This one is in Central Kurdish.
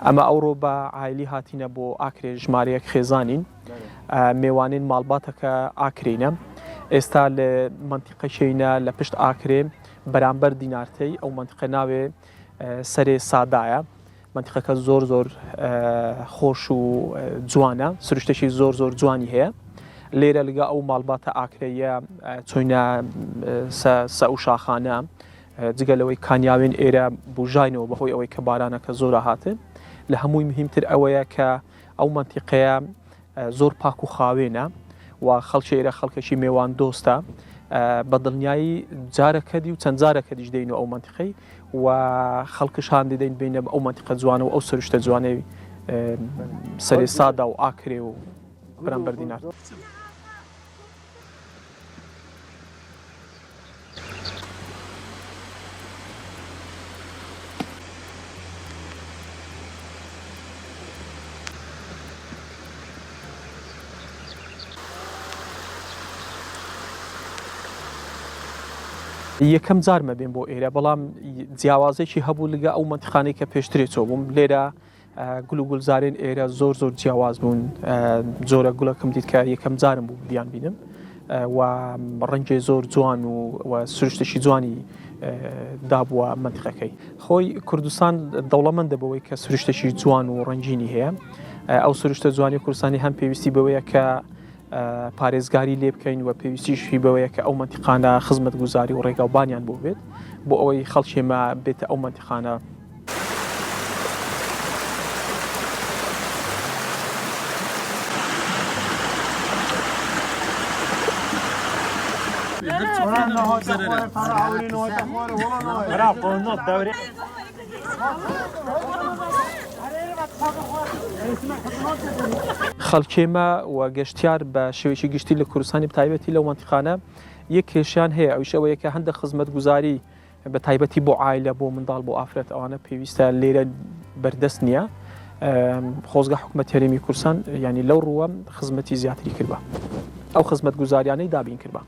ئەمە ئەوڕۆ بە عایلی هاتینە بۆ ئاکرێ ژمارەیەک خێزانین میێوانین ماڵباتەکە ئاکرینە ئێستا لە منتیقە شەینە لە پشت ئاکرێ بەرامبەر دینارتەی ئەو منتیقە ناوێ سەرێ سادایە منتیقەکە زۆر خۆش و جوانە سروشتێکی زۆر جوانی هەیە لێرە لەگە ئەو ماڵباتە ئاکرەیە چۆینە سە و شاخانە جگەلەوەی کانیاوێن ئێرە بژاینەوە بەهۆی ئەوەی کە بارانەکە زۆر هاتن لە هەمووی مهمتر ئەوەیە کە ئەو منتیقەیە زۆر پاک و خاوێنە و خەڵکی ئێرە خەڵکەشی میێوان دۆستە بە دڵنیایی جارەکەدی و چەند جارەکەدیش دەینەوە ئەو منتیقەی و خەڵکش هاان دەین بینە ئەو منتیقە جوانە و ئەو سروشتە جوانەی سەرێ سادا و ئاکرێ و بەرامبەر دینار. یەکەم جارمە بێن بۆ ئێرە بەڵام جیاوازێکی هەبوو لەگە ئەو منتیقانەی کە پێشترێ چۆ بووم لێرە گول و گولزارێن ئێرە زۆر جیاواز بوون جۆرە گوڵەکەم دیت کە یەکەم جارم بوو بیان بینم و ڕەنگێ زۆر جوان و سروشتێکی جوانی دابووە منتیقەکەی خۆی کوردستان دەوڵەمەندە بەوەی کە سروشتێکی جوان و ڕەنگینی هەیە ئەو سروشتە جوانی کوردستانی هەم پێویستی بەوەیە کە پارێزگاری لێ بکەین و پێویستیشی بەوەیە کە ئەو منتیقانە خزمەت گوزاری و ڕێگاوبانیان بۆ بێت بۆ ئەوەی خەڵکێمە بێتە ئەو منتیقانە. خەڵکێمە و گەشتیار بە شێوەیەکی گشتی لە کوردستانی بەتایبەتی لەو منتیقانە یەک کێشیان هەیە ئەوش ئەوەیە کە هەندێک خزمەت گوزاری بە تایبەتی بۆ عایلە بۆ منداڵ بۆ ئافرەت ئەوانە پێویستە لێرە بەردەست نییە خۆزگە حکوومەت هەرێمی کوردستان ینی لەو ڕووە خزمەتی زیاتری کردبە ئەو خزمەت گوزاریانەی دابین کردبە.